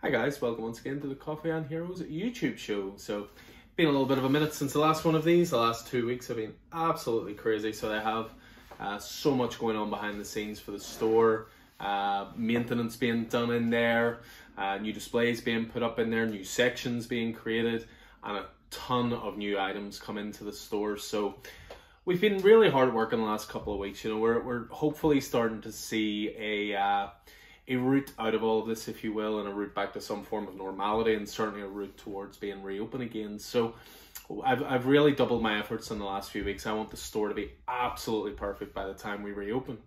Hi guys, welcome once again to the Coffee and Heroes YouTube show. So, been a little bit of a minute since the last one of these. The last 2 weeks have been absolutely crazy. So they have so much going on behind the scenes for the store. Maintenance being done in there, new displays being put up in there, new sections being created, and a ton of new items come into the store. So we've been really hard at work in the last couple of weeks. You know, we're hopefully starting to see a route out of all of this, if you will, and a route back to some form of normality, and certainly a route towards being reopened again. So I've really doubled my efforts in the last few weeks. I want the store to be absolutely perfect by the time we reopen.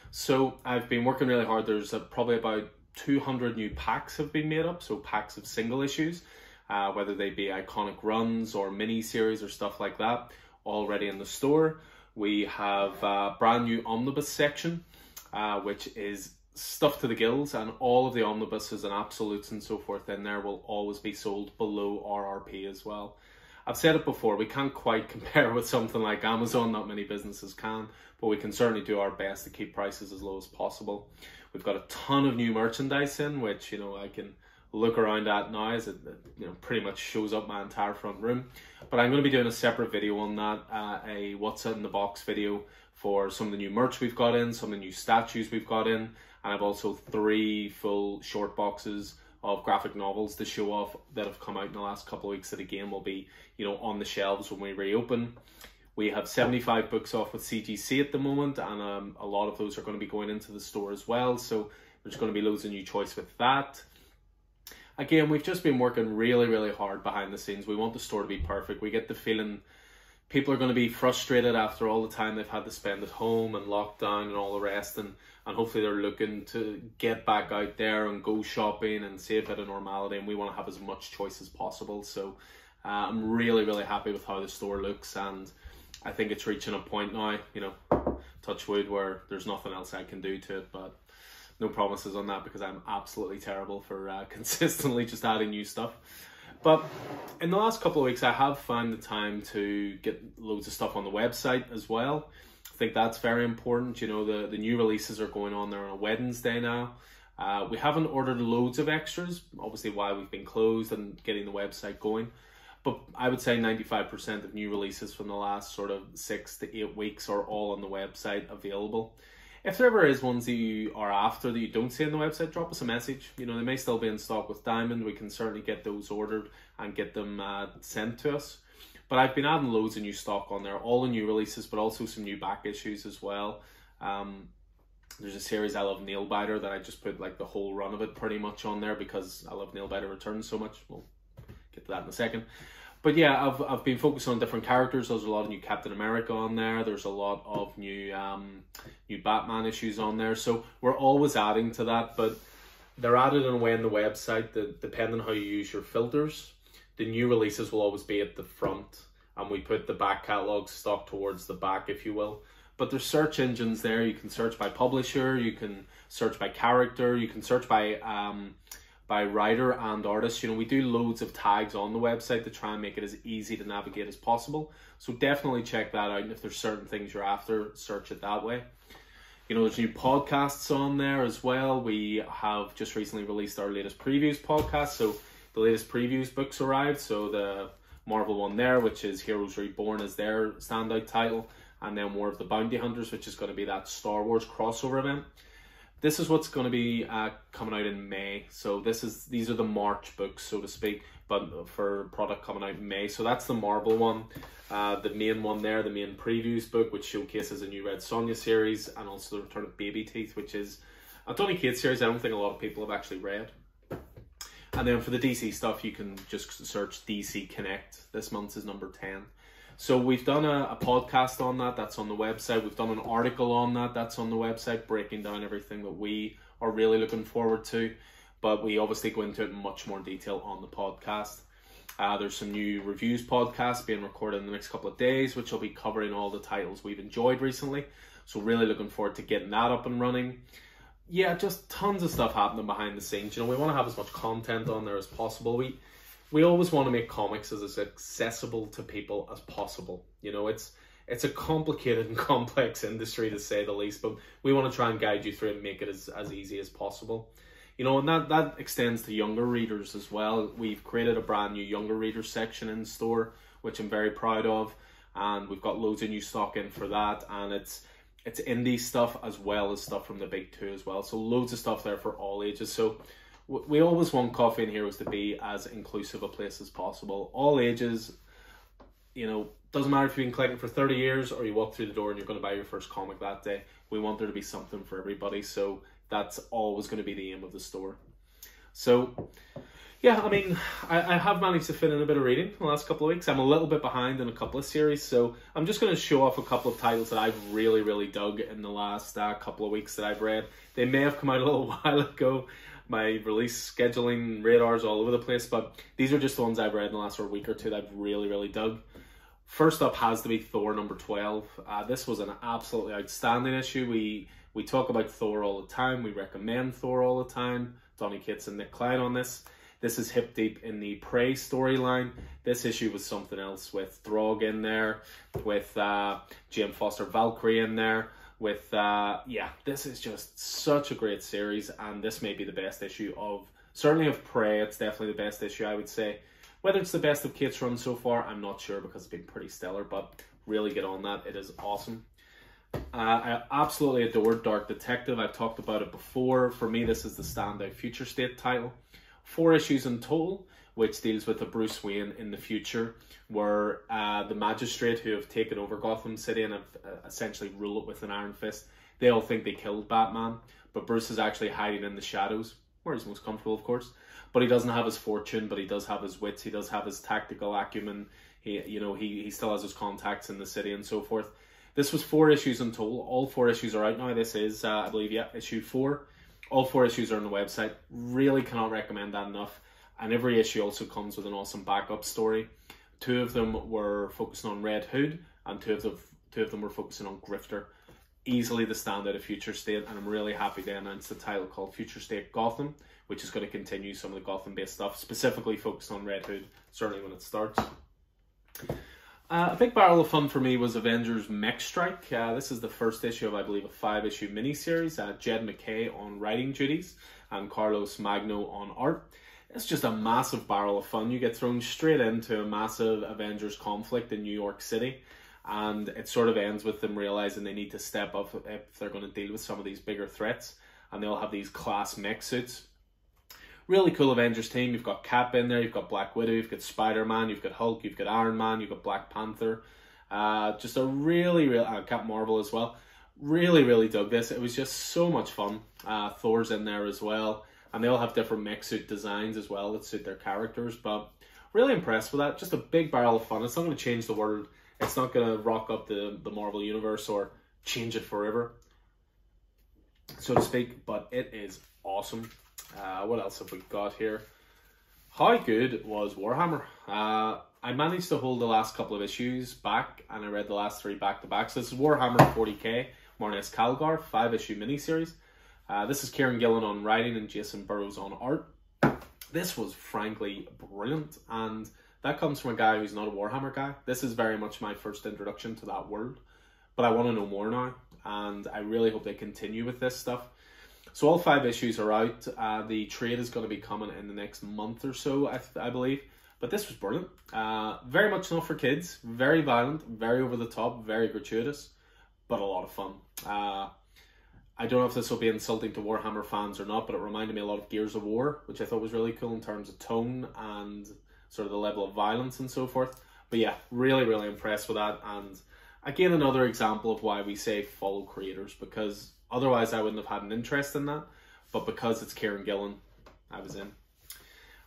So I've been working really hard. There's probably about 200 new packs have been made up, so packs of single issues, whether they be iconic runs or mini series or stuff like that, already in the store. We have a brand new omnibus section, which is stuff to the gills, and all of the omnibuses and absolutes and so forth in there will always be sold below RRP as well. I've said it before, we can't quite compare with something like Amazon, not many businesses can, but we can certainly do our best to keep prices as low as possible. We've got a ton of new merchandise in, which, you know, I can look around at now as it, you know, pretty much shows up my entire front room. But I'm going to be doing a separate video on that, a what's in the box video for some of the new merch we've got in, some of the new statues we've got in, and I've also 3 full short boxes of graphic novels to show off that have come out in the last couple of weeks that again will be, you know, on the shelves when we reopen. We have 75 books off with CGC at the moment, and a lot of those are going to be going into the store as well, so there's going to be loads of new choice with that. Again, we've just been working really hard behind the scenes. We want the store to be perfect. We get the feeling people are going to be frustrated after all the time they've had to spend at home and lockdown and all the rest, and hopefully they're looking to get back out there and go shopping and see a bit of normality, and we want to have as much choice as possible. So I'm really happy with how the store looks, and I think it's reaching a point now, you know, touch wood, where there's nothing else I can do to it, but no promises on that because I'm absolutely terrible for consistently just adding new stuff. But in the last couple of weeks, I have found the time to get loads of stuff on the website as well. I think that's very important. You know, the new releases are going on there on a Wednesday now. We haven't ordered loads of extras, obviously why we've been closed and getting the website going. But I would say 95% of new releases from the last sort of 6 to 8 weeks are all on the website available. If there ever is ones that you are after that you don't see on the website, drop us a message. You know, they may still be in stock with Diamond. We can certainly get those ordered and get them sent to us. But I've been adding loads of new stock on there, all the new releases, but also some new back issues as well. There's a series I love, Nailbiter, that I just put like the whole run of it pretty much on there because I love Nailbiter Returns so much. We'll get to that in a second. But yeah, I've been focusing on different characters. There's a lot of new Captain America on there. There's a lot of new Batman issues on there. So we're always adding to that, but they're added in a way on the website that depending on how you use your filters, the new releases will always be at the front, and we put the back catalog stock towards the back, if you will. But there's search engines there. You can search by publisher, you can search by character, you can search by writer and artist. You know, we do loads of tags on the website to try and make it as easy to navigate as possible. So definitely check that out, and if there's certain things you're after, search it that way. You know, there's new podcasts on there as well. We have just recently released our latest previews podcast. So the latest previews books arrived. So the Marvel one there, which is Heroes Reborn, is their standout title. And then War of the Bounty Hunters, which is going to be that Star Wars crossover event. This is what's going to be coming out in May. So these are the March books, so to speak, but for product coming out in May. So that's the Marvel one, the main one there, the main previews book, which showcases a new Red Sonja series, and also the Return of Baby Teeth, which is a Donny Cates series I don't think a lot of people have actually read. And then for the DC stuff, you can just search DC Connect. This month's is number 10. So we've done a podcast on that, that's on the website. We've done an article on that, that's on the website, breaking down everything that we are really looking forward to. But we obviously go into it in much more detail on the podcast. There's some new reviews podcasts being recorded in the next couple of days, which will be covering all the titles we've enjoyed recently. So really looking forward to getting that up and running. Yeah, just tons of stuff happening behind the scenes. You know, we want to have as much content on there as possible. We always want to make comics as accessible to people as possible. You know, it's a complicated and complex industry, to say the least, but we want to try and guide you through it and make it as easy as possible. You know, and that extends to younger readers as well. We've created a brand new younger readers section in store, which I'm very proud of, and we've got loads of new stock in for that, and it's indie stuff as well as stuff from the big two as well. So loads of stuff there for all ages. So we always want Coffee and Heroes to be as inclusive a place as possible. All ages, you know, doesn't matter if you've been collecting for 30 years or you walk through the door and you're going to buy your first comic that day. We want there to be something for everybody. So that's always going to be the aim of the store. So yeah, I mean, I have managed to fit in a bit of reading in the last couple of weeks. I'm a little bit behind in a couple of series, so I'm just going to show off a couple of titles that I've really, really dug in the last couple of weeks that I've read. They may have come out a little while ago. My release scheduling radars all over the place, but these are just the ones I've read in the last week or two that I've really, really dug. First up has to be Thor number 12. This was an absolutely outstanding issue. We talk about Thor all the time. We recommend Thor all the time. Donny Cates and Nick Klein on this. This is hip deep in the Prey storyline. This issue was something else, with Throg in there, with Jane Foster Valkyrie in there, with, yeah, this is just such a great series, and this may be the best issue of, certainly of Prey. It's definitely the best issue, I would say. Whether it's the best of Cates' run so far, I'm not sure, because it's been pretty stellar, but really get on that. It is awesome. I absolutely adored Dark Detective. I've talked about it before. For me, this is the standout Future State title. 4 issues in total, which deals with a Bruce Wayne in the future, where the magistrate who have taken over Gotham City and have essentially ruled it with an iron fist, they all think they killed Batman, but Bruce is actually hiding in the shadows, where he's most comfortable, of course. But he doesn't have his fortune, but he does have his wits, he does have his tactical acumen, he still has his contacts in the city and so forth. This was 4 issues in total. All 4 issues are out now. This is, I believe, yeah, issue 4. All 4 issues are on the website. Really cannot recommend that enough. And every issue also comes with an awesome backup story. 2 of them were focusing on Red Hood, and two of them were focusing on Grifter. Easily the standout of Future State, and I'm really happy to announce the title called Future State Gotham, which is going to continue some of the Gotham-based stuff, specifically focused on Red Hood, certainly when it starts. A big barrel of fun for me was Avengers Mech Strike. This is the first issue of, I believe, a 5-issue miniseries. Jed MacKay on writing duties and Carlos Magno on art. It's just a massive barrel of fun. You get thrown straight into a massive Avengers conflict in New York City, and it sort of ends with them realizing they need to step up if they're going to deal with some of these bigger threats, and they'll have these class mech suits. Really cool Avengers team. You've got Cap in there, you've got Black Widow, you've got Spider-Man, you've got Hulk, you've got Iron Man, you've got Black Panther. Just a really, Captain Marvel as well. Really, really dug this. It was just so much fun. Thor's in there as well. And they all have different mech suit designs as well that suit their characters. But really impressed with that. Just a big barrel of fun. It's not going to change the world. It's not going to rock up the Marvel Universe or change it forever, so to speak. But it is awesome. What else have we got here? How good was Warhammer? I managed to hold the last couple of issues back, and I read the last 3 back-to-back. So this is Warhammer 40k, Marnez Calgar, 5-issue miniseries. This is Kieran Gillen on writing and Jason Burrows on art. This was frankly brilliant, and that comes from a guy who's not a Warhammer guy. This is very much my first introduction to that world, but I want to know more now, and I really hope they continue with this stuff. So all 5 issues are out. The trade is going to be coming in the next month or so, I believe. But this was brilliant. Very much not for kids. Very violent, very over the top, very gratuitous, but a lot of fun. I don't know if this will be insulting to Warhammer fans or not, but it reminded me a lot of Gears of War, which I thought was really cool in terms of tone and sort of the level of violence and so forth. But yeah, really, really impressed with that. And again, another example of why we say follow creators, because otherwise I wouldn't have had an interest in that. But because it's Kieran Gillen, I was in.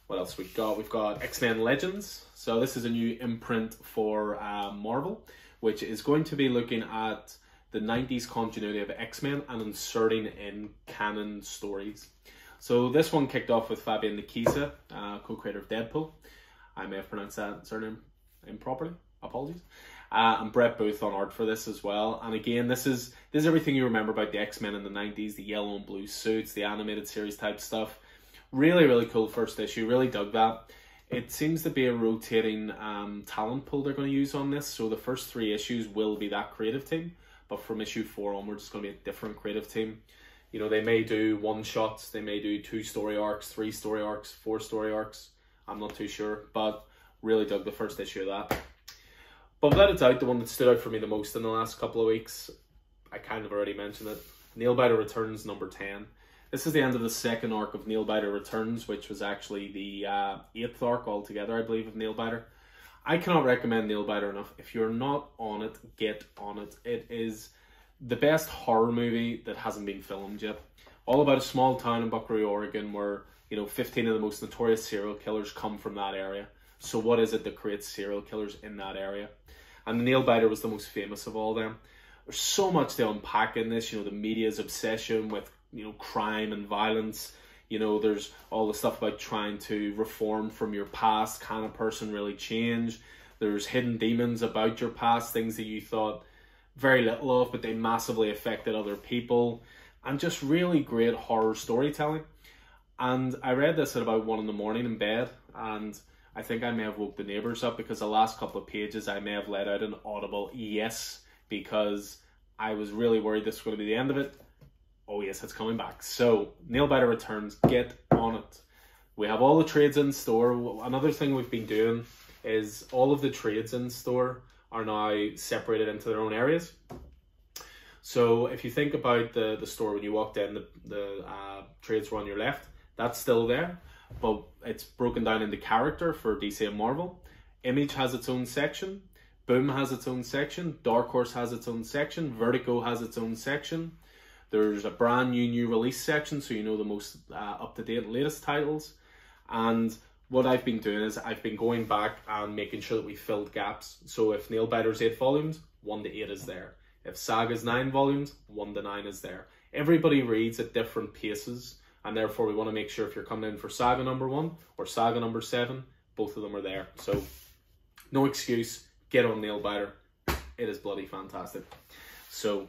What else we got? We've got X-Men Legends. So this is a new imprint for Marvel, which is going to be looking at the 90s continuity of X-Men and inserting in canon stories. So this one kicked off with Fabian Nicieza, co-creator of Deadpool. I may have pronounced that surname improperly. Apologies. And Brett Booth on art for this as well. And again, this is everything you remember about the X-Men in the 90s, the yellow and blue suits, the animated series type stuff. Really, really cool first issue. Really dug that. It seems to be a rotating talent pool they're going to use on this. So the first 3 issues will be that creative team. But from issue 4 onwards, it's going to be a different creative team. You know, they may do one shots, they may do 2 story arcs, 3 story arcs, 4 story arcs. I'm not too sure, but really dug the first issue of that. But without a doubt, the one that stood out for me the most in the last couple of weeks, I kind of already mentioned it, Nailbiter Returns number 10. This is the end of the second arc of Nailbiter Returns, which was actually the 8th arc altogether, I believe, of Nailbiter. I cannot recommend Nailbiter enough. If you're not on it, get on it. It is the best horror movie that hasn't been filmed yet. All about a small town in Buckaroo, Oregon, where, you know, 15 of the most notorious serial killers come from that area. So what is it that creates serial killers in that area? And the Nailbiter was the most famous of all them. There's so much to unpack in this, you know, the media's obsession with, you know, crime and violence. You know, there's all the stuff about trying to reform from your past. Can a person really change? There's hidden demons about your past, things that you thought very little of, but they massively affected other people. And just really great horror storytelling. And I read this at about 1 in the morning in bed, and I think I may have woke the neighbours up, because the last couple of pages I may have let out an audible yes, because I was really worried this was going to be the end of it. Oh yes, it's coming back. So, Nailbiter Returns, get on it. We have all the trades in store. Another thing we've been doing is all of the trades in store are now separated into their own areas. So if you think about the store when you walked in, the trades were on your left. That's still there, but it's broken down into character for DC and Marvel. Image has its own section. Boom has its own section. Dark Horse has its own section. Vertigo has its own section. There's a brand new release section, so you know the most up-to-date latest titles. And what I've been doing is I've been going back and making sure that we filled gaps. So if Nailbiter's 8 volumes, 1 to 8 is there. If Saga's 9 volumes, 1 to 9 is there. Everybody reads at different paces, and therefore we want to make sure if you're coming in for Saga number 1 or Saga number 7, both of them are there. So no excuse, get on Nailbiter. It is bloody fantastic. So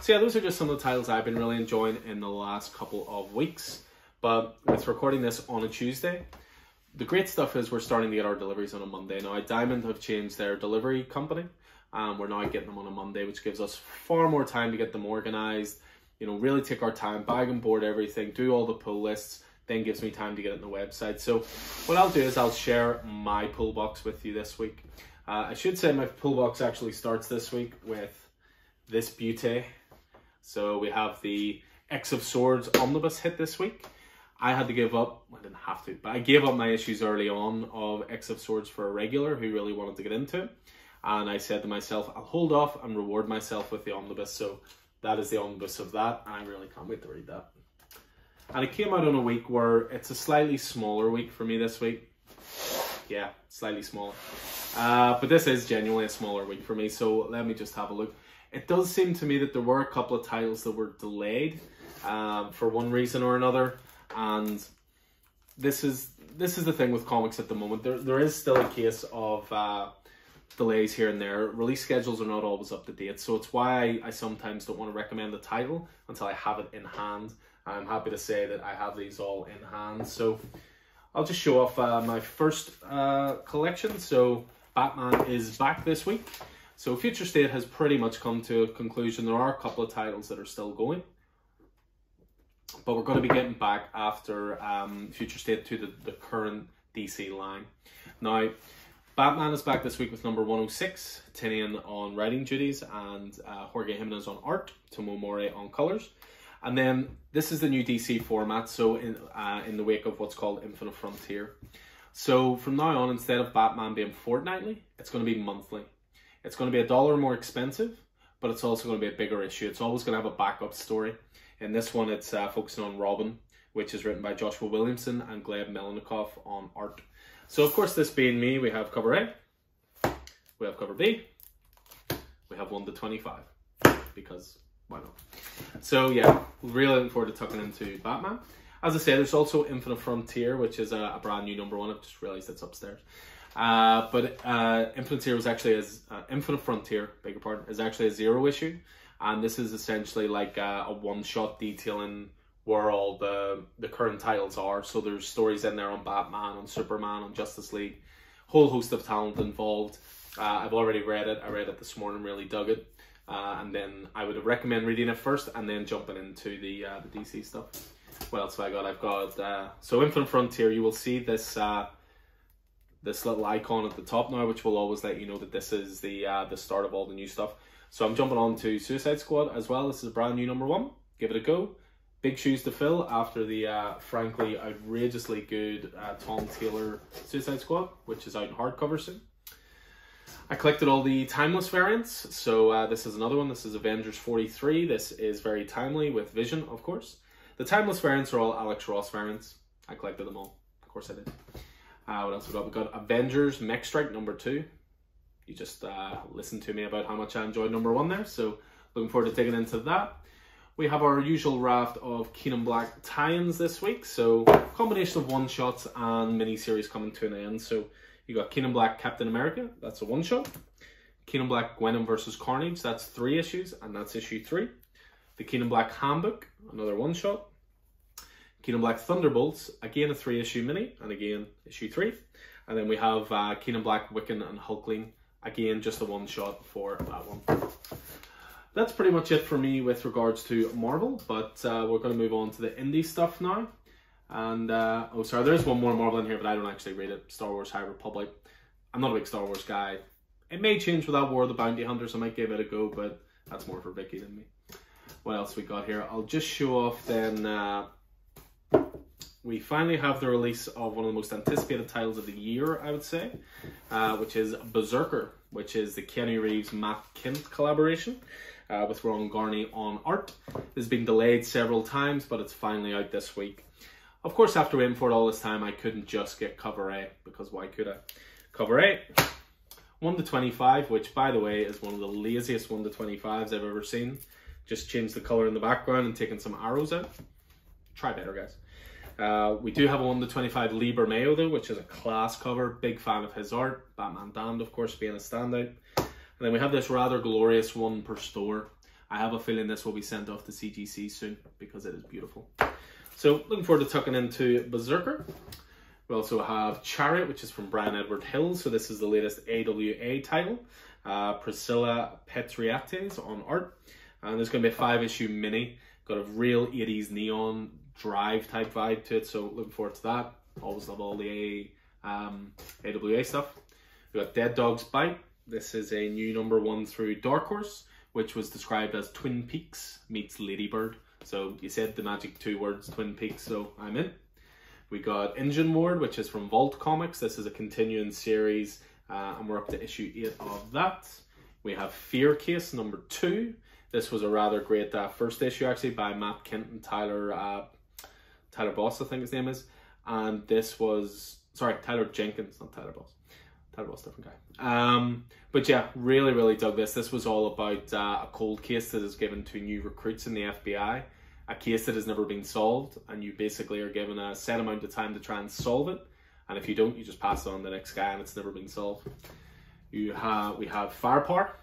yeah, those are just some of the titles I've been really enjoying in the last couple of weeks. But with recording this on a Tuesday, the great stuff is we're starting to get our deliveries on a Monday. Now, Diamond have changed their delivery company, and we're now getting them on a Monday, which gives us far more time to get them organized, you know, really take our time, bag and board everything, do all the pull lists, then gives me time to get it on the website. So what I'll do is I'll share my pull box with you this week. I should say my pull box actually starts this week with this beauty. So we have the X of Swords Omnibus hit this week. I had to give up, I didn't have to, but I gave up my issues early on of X of Swords for a regular who really wanted to get into it. And I said to myself, I'll hold off and reward myself with the omnibus. So that is the omnibus of that, and I really can't wait to read that. And it came out on a week where it's a slightly smaller week for me this week. Yeah, slightly smaller. But this is genuinely a smaller week for me, so let me just have a look. It does seem to me that there were a couple of titles that were delayed for one reason or another. And this is the thing with comics at the moment. There is still a case of delays here and there. Release schedules are not always up to date, so it's why I sometimes don't want to recommend the title until I have it in hand. I'm happy to say that I have these all in hand. So I'll just show off my first collection. So Batman is back this week. So Future State has pretty much come to a conclusion. There are a couple of titles that are still going, but we're going to be getting back after Future State to the current DC line. Now, Batman is back this week with number 106, Tinian on writing duties, and Jorge Jimenez on art, Tomo Mori on colours. And then this is the new DC format, so in the wake of what's called Infinite Frontier. So from now on, instead of Batman being fortnightly, it's going to be monthly. It's going to be $1 more expensive, but it's also going to be a bigger issue. It's always going to have a backup story. In this one, it's focusing on Robin, which is written by Joshua Williamson and Gleb Melnikov on art. So, of course, this being me, we have cover A, we have cover B, we have 1 to 25, because why not? So, yeah, really looking forward to tucking into Batman. As I say, there's also Infinite Frontier, which is a brand new number 1. I've just realised it's upstairs. But Infinite Frontier, beg your pardon, is actually a 0 issue. And this is essentially like a one-shot detailing where all the current titles are. So there's stories in there on Batman, on Superman, on Justice League. Whole host of talent involved. I've already read it. I read it this morning, really dug it. and then I would recommend reading it first and then jumping into the DC stuff. What else have I got? I've got so Infinite Frontier. You will see this this little icon at the top now, which will always let you know that this is the start of all the new stuff. So I'm jumping on to Suicide Squad as well. This is a brand new #1. Give it a go. Big shoes to fill after the frankly outrageously good Tom Taylor Suicide Squad, which is out in hardcover soon. I collected all the Timeless variants, so this is another one. This is Avengers 43. This is very timely with Vision, of course. The Timeless variants are all Alex Ross variants. I collected them all. Of course I did. What else we got? We got Avengers Mech Strike #2. You just listened to me about how much I enjoyed #1 there, so looking forward to digging into that. We have our usual raft of Keenan Black tie-ins this week, so combination of one-shots and mini-series coming to an end. So you got Keenan Black Captain America, that's a one-shot. Keenan Black Gwenom vs. Carnage, that's 3 issues, and that's issue 3. The Keenan Black Handbook, another one-shot. Keenan Black Thunderbolts, again a 3-issue mini, and again issue 3. And then we have Keenan Black Wiccan and Hulkling, again just a one-shot for that one. That's pretty much it for me with regards to Marvel, but we're going to move on to the indie stuff now. And, oh sorry, there's one more Marvel in here, but I don't actually read it. Star Wars High Republic. I'm not a big Star Wars guy. It may change without War of the Bounty Hunters, I might give it a go, but that's more for Vicky than me. What else we got here? I'll just show off then, we finally have the release of one of the most anticipated titles of the year, I would say, which is Berserker, which is the Keanu Reeves Matt Kindt collaboration. With Ron Garney on art. This has been delayed several times, but it's finally out this week. Of course, after waiting for it all this time, I couldn't just get cover A, because why could I? Cover A, 1/25, which by the way is one of the laziest 1/25s I've ever seen. Just changed the color in the background and taken some arrows out. Try better, guys. We do have a 1/25 Lee Bermejo though, which is a class cover. Big fan of his art. Batman Damned, of course, being a standout. And then we have this rather glorious one per store. I have a feeling this will be sent off to CGC soon because it is beautiful. So looking forward to tucking into Berserker. We also have Chariot, which is from Brian Edward Hill. So this is the latest AWA title. Priscilla Petriates on art. And there's going to be a 5-issue mini. Got a real 80s neon drive type vibe to it. So looking forward to that. Always love all the AWA stuff. We got Dead Dog's Bite. This is a new #1 through Dark Horse, which was described as Twin Peaks meets Ladybird. So you said the magic 2 words, Twin Peaks, so I'm in. We got Engine Ward, which is from Vault Comics. This is a continuing series, and we're up to issue 8 of that. We have Fear Case #2. This was a rather great first issue, actually, by Matt Kindt and Tyler Boss, I think his name is. And this was, sorry, Tyler Jenkins, not Tyler Boss. Tyler Boss, different guy. But yeah, really dug this. This was all about a cold case that is given to new recruits in the FBI. A case that has never been solved, and you basically are given a set amount of time to try and solve it. And if you don't, you just pass it on to the next guy and it's never been solved. We have Firepower,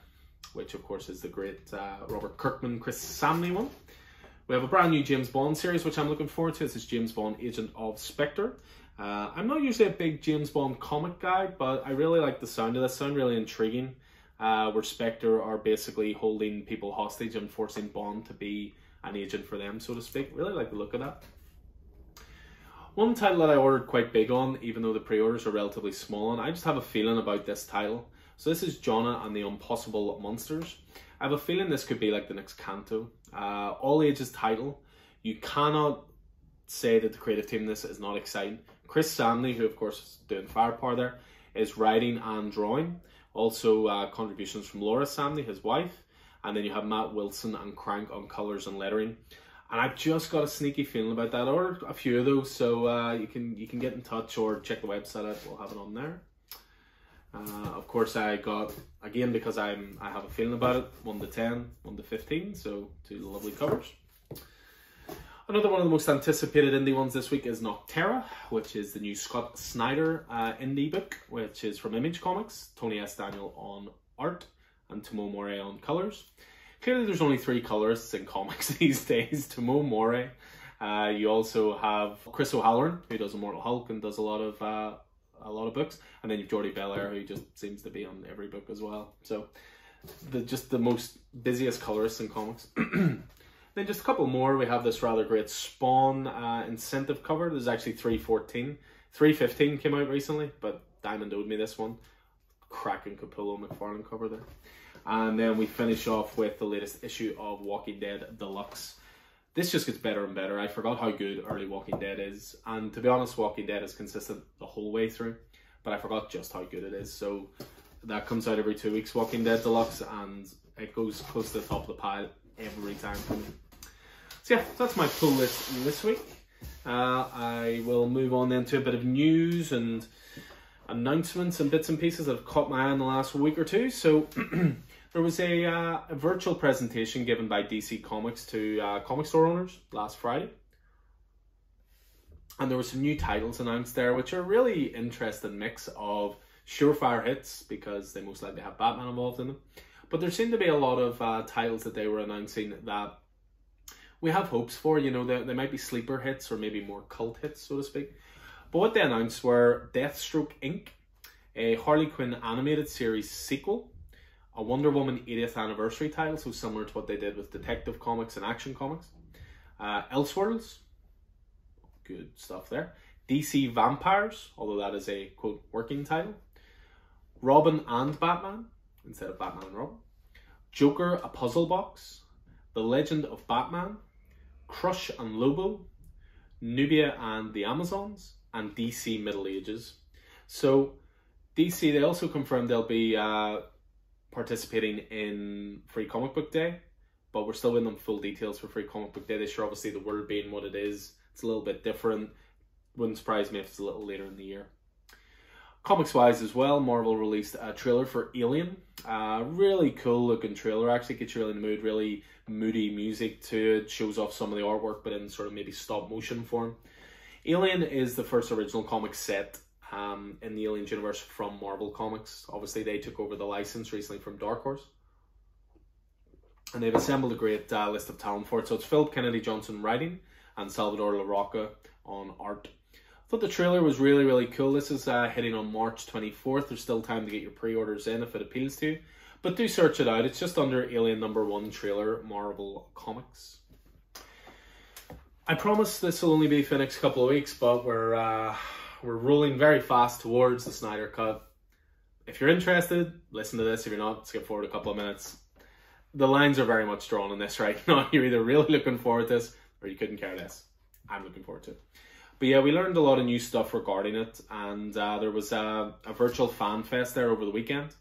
which of course is the great Robert Kirkman, Chris Samney one. We have a brand new James Bond series, which I'm looking forward to. This is James Bond, Agent of Spectre. I'm not usually a big James Bond comic guy, but I really like the sound of this. Sound really intriguing. Where Spectre are basically holding people hostage and forcing Bond to be an agent for them, so to speak. Really like the look of that. One title that I ordered quite big on, even though the pre-orders are relatively small, and I just have a feeling about this title. So this is Jonna and the Impossible Monsters. I have a feeling this could be like the next Kanto. All ages title. You cannot say that the creative team in this is not exciting. Chris Samney, who of course is doing Firepower there, is writing and drawing. Also contributions from Laura Samney, his wife. And then you have Matt Wilson and Crank on colors and lettering. And I've just got a sneaky feeling about that. I ordered a few of those, so you can get in touch or check the website out. We'll have it on there. Of course, I got, again, because I have a feeling about it, 1 to 10, 1 to 15, so 2 lovely covers. Another one of the most anticipated indie ones this week is Nocterra, which is the new Scott Snyder indie book, which is from Image Comics. Tony S. Daniel on art and Tomo Morey on colors. Clearly there's only 3 colorists in comics these days. Tomo Morey. You also have Chris O'Halloran, who does Immortal Hulk and does a lot of books. And then you've Jordi Belair, who just seems to be on every book as well. So just the most busiest colorists in comics. Then just a couple more. We have this rather great Spawn incentive cover. There's actually 314. 315 came out recently, but Diamond owed me this one. Cracking Capullo McFarlane cover there. And then we finish off with the latest issue of Walking Dead Deluxe. This just gets better and better. I forgot how good early Walking Dead is. And to be honest, Walking Dead is consistent the whole way through. But I forgot just how good it is. So that comes out every 2 weeks, Walking Dead Deluxe. And it goes close to the top of the pile every time for me. So yeah, that's my pull list this week. I will move on then to a bit of news and announcements and bits and pieces that have caught my eye in the last week or two. So there was a virtual presentation given by DC Comics to comic store owners last Friday. And there were some new titles announced there, which are a really interesting mix of surefire hits, because they most likely have Batman involved in them. But there seemed to be a lot of titles that they were announcing that we have hopes for. You know, they might be sleeper hits or maybe more cult hits, so to speak. But what they announced were Deathstroke Inc., a Harley Quinn animated series sequel, a Wonder Woman 80th anniversary title, so similar to what they did with Detective Comics and Action Comics, Elseworlds, good stuff there, DC Vampires, although that is a, quote, working title, Robin and Batman, instead of Batman and Robin, Joker, a puzzle box, The Legend of Batman, Crush and Lobo, Nubia and the Amazons, and DC Middle Ages. So DC, they also confirmed they'll be participating in Free Comic Book Day, but we're still waiting on full details for Free Comic Book Day this year. Obviously, the world being what it is, it's a little bit different. Wouldn't surprise me if it's a little later in the year. Comics-wise as well, Marvel released a trailer for Alien. Really cool looking trailer, actually gets you really in the mood, really moody music to it, shows off some of the artwork but in sort of maybe stop motion form. Alien is the first original comic set in the Aliens universe from Marvel Comics. Obviously they took over the license recently from Dark Horse. And they've assembled a great list of talent for it. So it's Philip Kennedy Johnson writing and Salvador Larroca on art. I thought the trailer was really, really cool. This is hitting on March 24th. There's still time to get your pre-orders in if it appeals to you. But do search it out. It's just under Alien #1 trailer, Marvel Comics. I promise this will only be for the next couple of weeks, but we're rolling very fast towards the Snyder Cut. If you're interested, listen to this. If you're not, skip forward a couple of minutes. The lines are very much drawn on this right now. You're either really looking forward to this, or you couldn't care less. I'm looking forward to it. But yeah, we learned a lot of new stuff regarding it, and there was a virtual fan fest there over the weekend,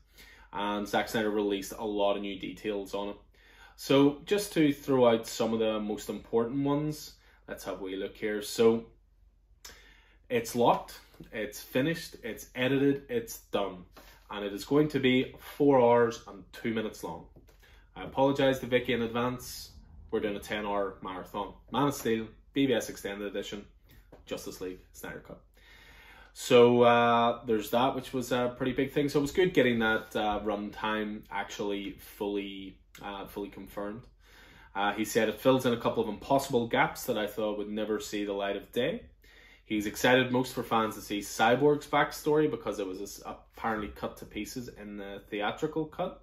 and Zack Snyder released a lot of new details on it. So just to throw out some of the most important ones, let's have a wee look here. So it's locked, it's finished, it's edited, it's done, and it is going to be 4 hours and 2 minutes long. I apologise to Vicky in advance. We're doing a 10-hour marathon. Man of Steel, BVS Extended Edition, Justice League, Snyder Cut. So there's that, which was a pretty big thing. So it was good getting that runtime actually fully confirmed. He said it fills in a couple of impossible gaps that I thought would never see the light of day. He's excited most for fans to see Cyborg's backstory because it was apparently cut to pieces in the theatrical cut.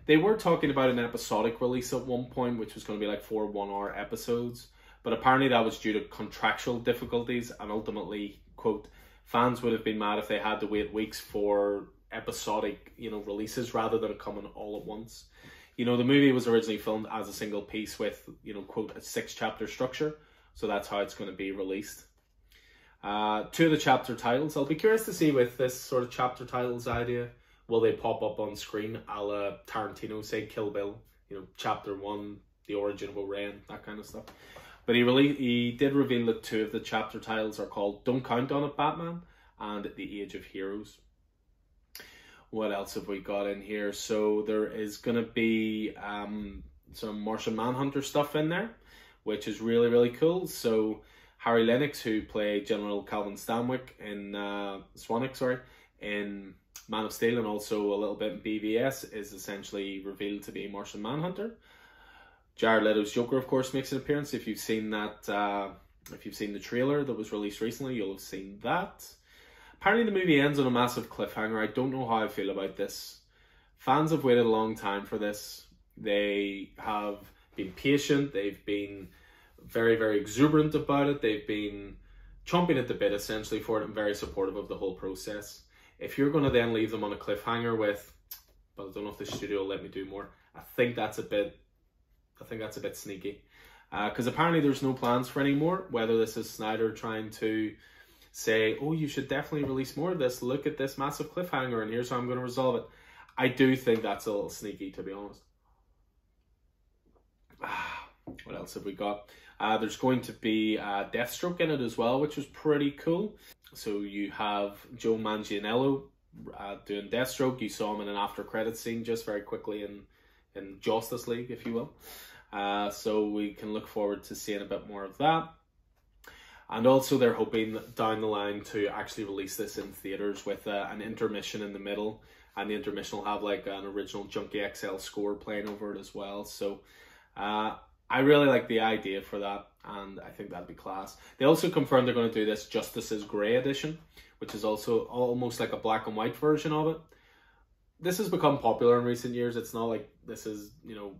They were talking about an episodic release at one point, which was going to be like 4 one-hour episodes. But apparently that was due to contractual difficulties, and ultimately, quote, fans would have been mad if they had to wait weeks for episodic, releases rather than coming all at once. The movie was originally filmed as a single piece with, quote, a 6-chapter structure. So that's how it's going to be released. 2 of the chapter titles, I'll be curious to see with this sort of chapter titles idea, will they pop up on screen a la Tarantino, say Kill Bill, chapter 1, the origin of Orion, that kind of stuff. But he did reveal that 2 of the chapter titles are called Don't Count on It, Batman and The Age of Heroes. What else have we got in here? So there is going to be some Martian Manhunter stuff in there, which is really, really cool. So Harry Lennox, who played General Calvin Stanwyck in in Man of Steel and also a little bit in BVS, is essentially revealed to be Martian Manhunter. Jared Leto's Joker, of course, makes an appearance. If you've seen that, if you've seen the trailer that was released recently, you'll have seen that. Apparently the movie ends on a massive cliffhanger. I don't know how I feel about this. Fans have waited a long time for this. They have been patient. They've been very, very exuberant about it. They've been chomping at the bit essentially for it and very supportive of the whole process. If you're going to then leave them on a cliffhanger with, but I don't know if the studio will let me do more, I think that's a bit sneaky. Because apparently there's no plans for any more. Whether this is Snyder trying to say, oh, you should definitely release more of this. Look at this massive cliffhanger and here's how I'm going to resolve it. I do think that's a little sneaky, to be honest. What else have we got? There's going to be Deathstroke in it as well, which was pretty cool. So you have Joe Manganiello doing Deathstroke. You saw him in an after credits scene just very quickly in Justice League, if you will. So we can look forward to seeing a bit more of that. And also they're hoping down the line to actually release this in theaters with an intermission in the middle. And the intermission will have like an original Junkie XL score playing over it as well. So I really like the idea for that, and I think that'd be class. They also confirmed they're going to do this Justice's Grey edition, which is also almost like a black and white version of it. This has become popular in recent years. It's not like this is, you know,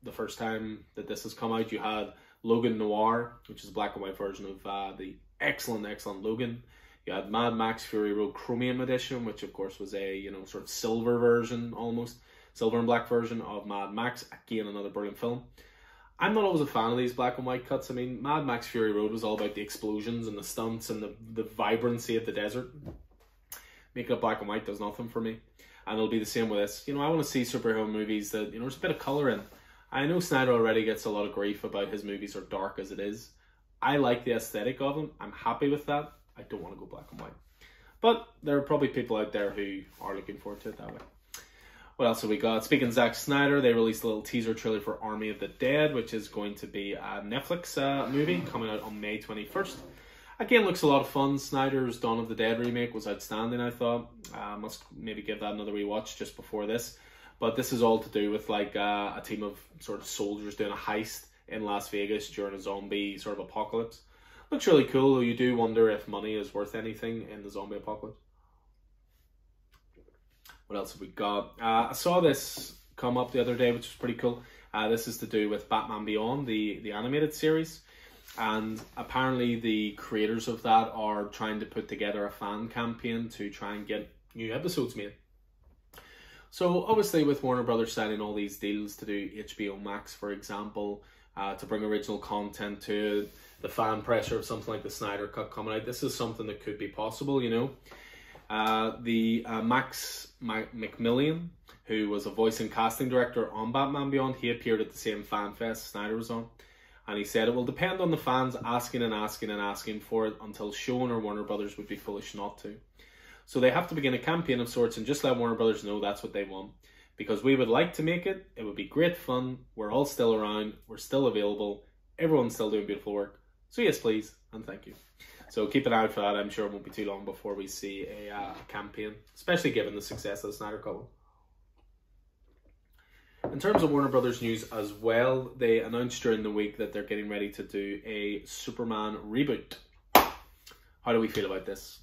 the first time that this has come out. You had Logan Noir, which is a black and white version of the excellent Logan. You had Mad Max Fury Road Chromium edition, which of course was a, you know, sort of silver version, almost silver and black version of Mad Max. Again, another brilliant film. I'm not always a fan of these black and white cuts. I mean, Mad Max Fury Road was all about the explosions and the stunts and the vibrancy of the desert. Making it black and white does nothing for me. And it'll be the same with this. You know, I want to see superhero movies that, you know, there's a bit of colour in. I know Snyder already gets a lot of grief about his movies are dark as it is. I like the aesthetic of them. I'm happy with that. I don't want to go black and white. But there are probably people out there who are looking forward to it that way. What else have we got? Speaking of Zack Snyder, they released a little teaser trailer for Army of the Dead, which is going to be a Netflix movie coming out on May 21st. Again, looks a lot of fun. Snyder's Dawn of the Dead remake was outstanding, I thought. Must maybe give that another rewatch just before this. But this is all to do with like a team of sort of soldiers doing a heist in Las Vegas during a zombie sort of apocalypse. Looks really cool, though you do wonder if money is worth anything in the zombie apocalypse. What else have we got? I saw this come up the other day, which was pretty cool. This is to do with Batman Beyond, the animated series. And apparently the creators of that are trying to put together a fan campaign to try and get new episodes made. So obviously with Warner Brothers signing all these deals to do HBO Max, for example, to bring original content to the fan pressure of something like the Snyder Cut coming out, this is something that could be possible, you know. Max McMillan, who was a voice and casting director on Batman Beyond, he appeared at the same fan fest Snyder was on. And he said it will depend on the fans asking and asking and asking for it until Sean or Warner Brothers would be foolish not to. So they have to begin a campaign of sorts and just let Warner Brothers know that's what they want. Because we would like to make it, it would be great fun, we're all still around, we're still available, everyone's still doing beautiful work. So yes please, and thank you. So keep an eye out for that. I'm sure it won't be too long before we see a campaign, especially given the success of the Snyder Cut. In terms of Warner Brothers news as well, they announced during the week that they're getting ready to do a Superman reboot. How do we feel about this?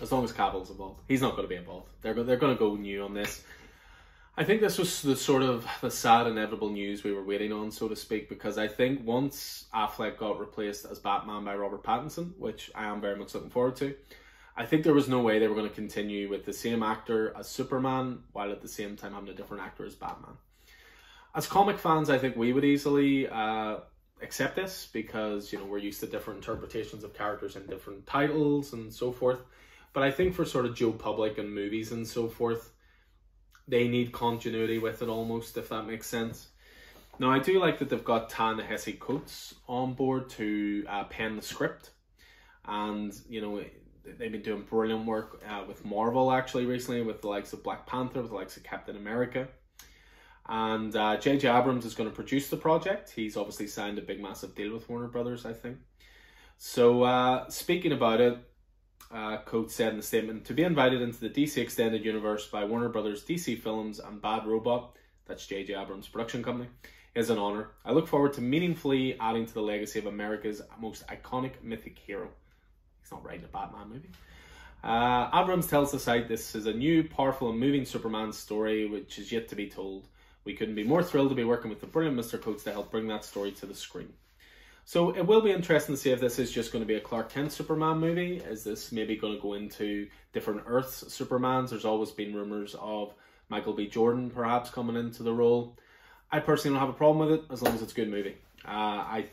As long as Cavill's involved. He's not going to be involved. They're going to go new on this. I think this was the sort of the sad inevitable news we were waiting on, so to speak, because I think once Affleck got replaced as Batman by Robert Pattinson, which I am very much looking forward to, I think there was no way they were going to continue with the same actor as Superman while at the same time having a different actor as Batman. As comic fans, I think we would easily accept this because, you know, we're used to different interpretations of characters in different titles and so forth. But I think for sort of Joe Public and movies and so forth, they need continuity with it almost, if that makes sense. Now, I do like that they've got Ta-Nehisi Coates on board to pen the script. And, you know, they've been doing brilliant work with Marvel, actually, recently, with the likes of Black Panther, with the likes of Captain America. And J.J. Abrams is going to produce the project. He's obviously signed a big, massive deal with Warner Brothers, I think. So, speaking about it, Coates said in the statement, to be invited into the DC Extended Universe by Warner Brothers DC Films and Bad Robot, that's J.J. Abrams' production company, is an honor. I look forward to meaningfully adding to the legacy of America's most iconic mythic hero. He's not writing a Batman movie. Abrams tells the site this is a new, powerful and moving Superman story which is yet to be told. We couldn't be more thrilled to be working with the brilliant Mr. Coates to help bring that story to the screen. So it will be interesting to see if this is just going to be a Clark Kent Superman movie. Is this maybe going to go into different Earths Supermans? There's always been rumours of Michael B. Jordan perhaps coming into the role. I personally don't have a problem with it as long as it's a good movie. I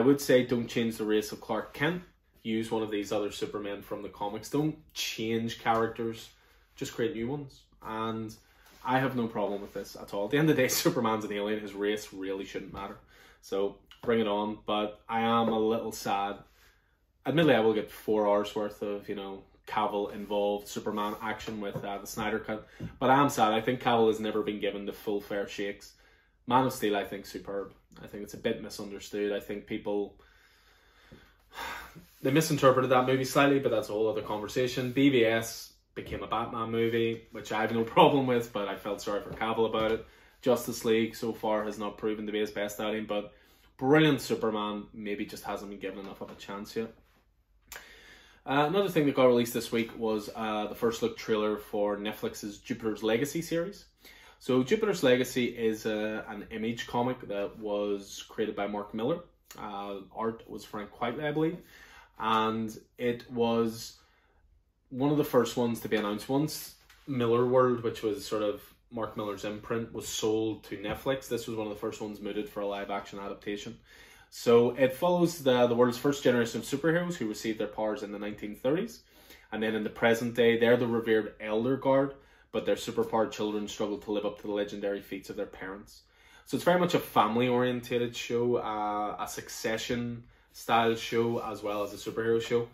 would say don't change the race of Clark Kent. Use one of these other Supermen from the comics. Don't change characters, just create new ones. And I have no problem with this at all. At the end of the day, Superman's an alien. His race really shouldn't matter. So bring it on. But I am a little sad. Admittedly, I will get 4 hours worth of, Cavill involved Superman action with the Snyder Cut. But I am sad. I think Cavill has never been given the full fair shakes. Man of Steel, I think, superb. I think it's a bit misunderstood. I think people... They misinterpreted that movie slightly, but that's a whole other conversation. BVS became a Batman movie, which I have no problem with, but I felt sorry for Cavill about it. Justice League so far has not proven to be his best outing, but brilliant Superman maybe just hasn't been given enough of a chance yet. Another thing that got released this week was the first look trailer for Netflix's Jupiter's Legacy series. So Jupiter's Legacy is an Image comic that was created by Mark Millar. Art was Frank Quitely, I believe. And it was one of the first ones to be announced. Once Miller World, which was sort of Mark Millar's imprint, was sold to Netflix, this was one of the first ones mooted for a live action adaptation. So it follows the world's first generation of superheroes who received their powers in the 1930s. And then in the present day, they're the revered Elder Guard, but their superpowered children struggle to live up to the legendary feats of their parents. So it's very much a family-orientated show, a Succession style show as well as a superhero show.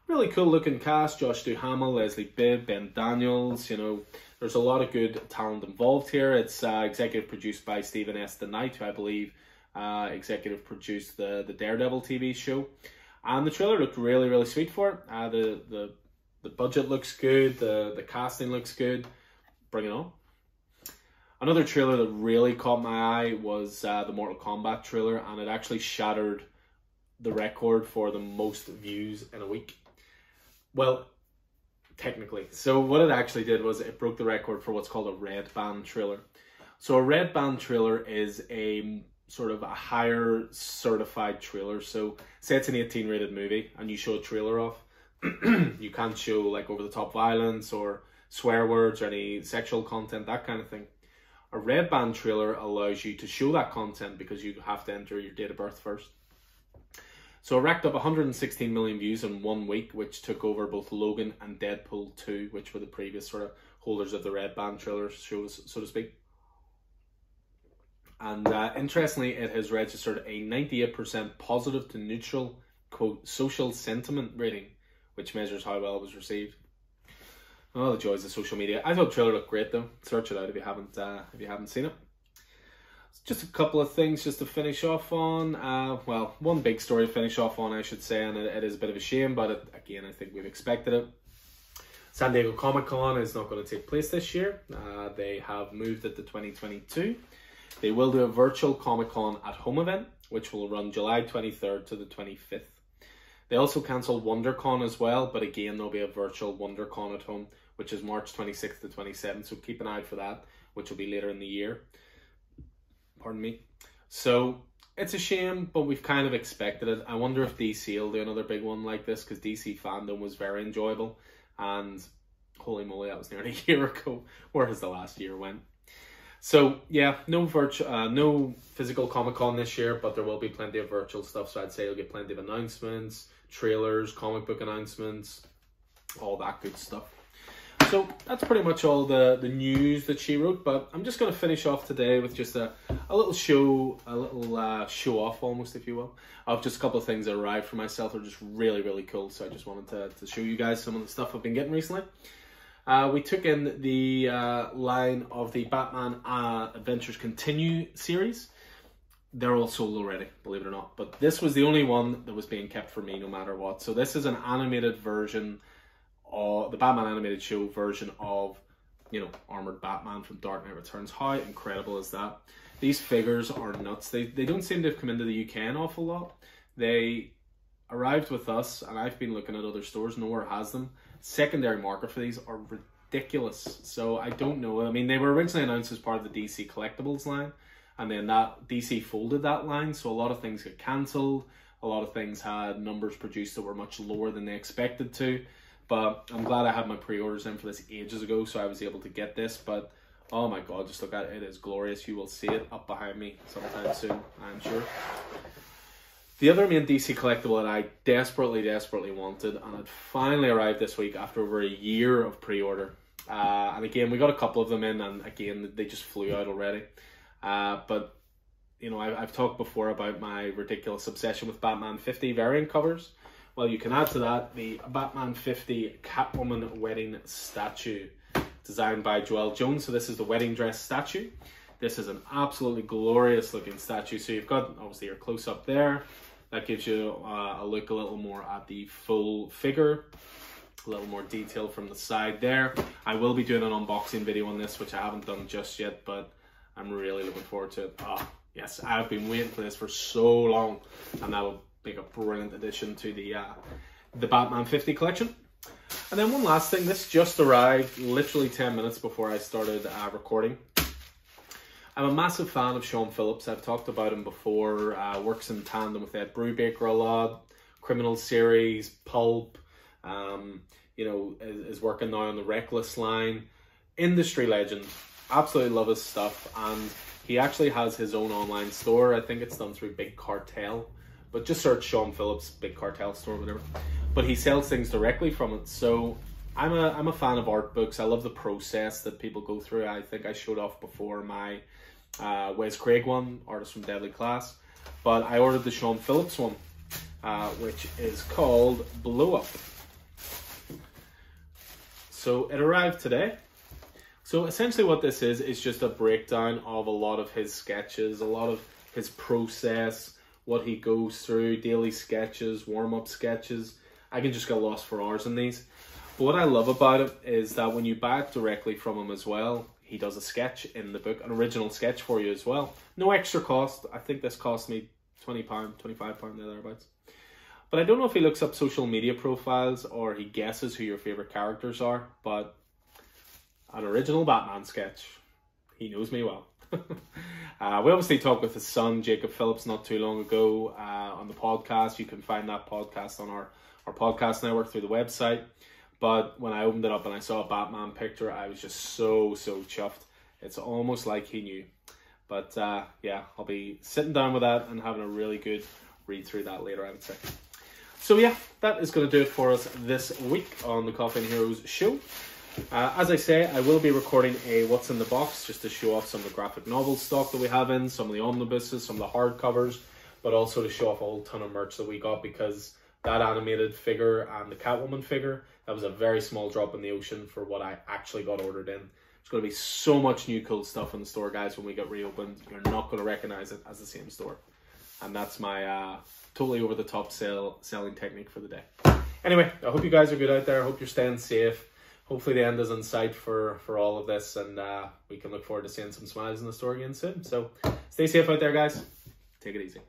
Really cool looking cast: Josh Duhamel, Leslie Bibb, Ben Daniels. There's a lot of good talent involved here. It's executive produced by Stephen S. DeKnight, who I believe executive produced the Daredevil TV show. And the trailer looked really, really sweet for it. The budget looks good. The casting looks good. Bring it on. Another trailer that really caught my eye was the Mortal Kombat trailer, and it actually shattered the record for the most views in a week. Well, technically. So what it actually did was it broke the record for what's called a red band trailer. So a red band trailer is a sort of a higher certified trailer. So say it's an 18 rated movie and you show a trailer off, you can't show like over the top violence or swear words or any sexual content, that kind of thing. A red band trailer allows you to show that content because you have to enter your date of birth first. So it racked up 116 million views in 1 week, which took over both Logan and Deadpool 2, which were the previous sort of holders of the red band trailer shows, so to speak. And interestingly, it has registered a 98% positive to neutral, quote, social sentiment rating, which measures how well it was received. Oh, the joys of social media. I thought the trailer looked great though. Search it out if you haven't seen it. Just a couple of things just to finish off on. Well, one big story to finish off on, I should say, and it is a bit of a shame, but again, I think we've expected it. San Diego Comic-Con is not going to take place this year. They have moved it to 2022. They will do a virtual Comic-Con at Home event, which will run July 23rd to the 25th. They also cancelled WonderCon as well, but again, there'll be a virtual WonderCon at Home, which is March 26th to 27th, so keep an eye out for that, which will be later in the year. Pardon me. So it's a shame, but we've kind of expected it. I wonder if DC will do another big one like this, because DC fandom was very enjoyable, and holy moly, that was nearly a year ago. Where has the last year went? So yeah, no physical Comic-Con this year, but there will be plenty of virtual stuff. So I'd say you'll get plenty of announcements, trailers, comic book announcements, all that good stuff. So that's pretty much all the news that she wrote, but I'm just going to finish off today with just a little show, show off almost, if you will, of just a couple of things that arrived for myself that are just really, really cool. So I just wanted to show you guys some of the stuff I've been getting recently. We took in the line of the Batman Adventures Continue series. They're all sold already, believe it or not, but this was the only one that was being kept for me no matter what. So this is an animated version, the Batman animated show version of, Armored Batman from Dark Knight Returns. How incredible is that? These figures are nuts. They don't seem to have come into the UK an awful lot. They arrived with us, and I've been looking at other stores, nowhere has them. Secondary market for these are ridiculous. So I don't know. I mean, they were originally announced as part of the DC Collectibles line, and then that DC folded that line, so a lot of things got cancelled. A lot of things had numbers produced that were much lower than they expected to. But I'm glad I had my pre-orders in for this ages ago, so I was able to get this. But oh my god, just look at it. It is glorious. You will see it up behind me sometime soon, I'm sure. The other main DC collectible that I desperately wanted, and it finally arrived this week after over a year of pre-order. And again, we got a couple of them in, and again, they just flew out already. But, you know, I've talked before about my ridiculous obsession with Batman 50 variant covers. Well, you can add to that the Batman 50 Catwoman wedding statue designed by Joelle Jones. So this is the wedding dress statue. This is an absolutely glorious looking statue. So you've got obviously your close up there. That gives you a look a little more at the full figure. A little more detail from the side there. I will be doing an unboxing video on this, which I haven't done just yet, but I'm really looking forward to it. Oh, yes, I've been waiting for this for so long, and that will make a brilliant addition to the Batman 50 collection. And then one last thing, this just arrived literally 10 minutes before I started recording. I'm a massive fan of Sean Phillips. I've talked about him before. Works in tandem with Ed Brubaker a lot. Criminal series, Pulp. You know, is working now on the Reckless line. Industry legend. Absolutely love his stuff. And he actually has his own online store. I think it's done through Big Cartel. But just search Sean Phillips Big Cartel store, whatever. But he sells things directly from it. So I'm a fan of art books. I love the process that people go through. I think I showed off before my Wes Craig one, Artist from Deadly Class. But I ordered the Sean Phillips one, which is called Blow Up. So it arrived today. So essentially what this is just a breakdown of a lot of his sketches, a lot of his process, what he goes through, daily sketches, warm-up sketches. I can just get lost for hours in these. But what I love about it is that when you buy it directly from him as well, he does a sketch in the book, an original sketch for you as well. No extra cost. I think this cost me £20, £25 thereabouts. But I don't know if he looks up social media profiles or he guesses who your favourite characters are, but an original Batman sketch. He knows me well. We obviously talked with his son, Jacob Phillips, not too long ago on the podcast. You can find that podcast on our podcast network through the website. But when I opened it up and I saw a Batman picture, I was just so chuffed. It's almost like he knew. But yeah, I'll be sitting down with that and having a really good read through that later, I would say. So yeah, that is going to do it for us this week on the Coffee and Heroes show. As I say, I will be recording a What's in the Box just to show off some of the graphic novel stock that we have in, some of the omnibuses, some of the hardcovers, but also to show off a whole ton of merch that we got, because that animated figure and the Catwoman figure, that was a very small drop in the ocean for what I actually got ordered in. There's going to be so much new cool stuff in the store, guys, when we get reopened. You're not going to recognize it as the same store. And that's my totally over-the-top selling technique for the day. Anyway, I hope you guys are good out there. I hope you're staying safe. Hopefully the end is in sight for all of this, and we can look forward to seeing some smiles in the store again soon. So stay safe out there, guys. Take it easy.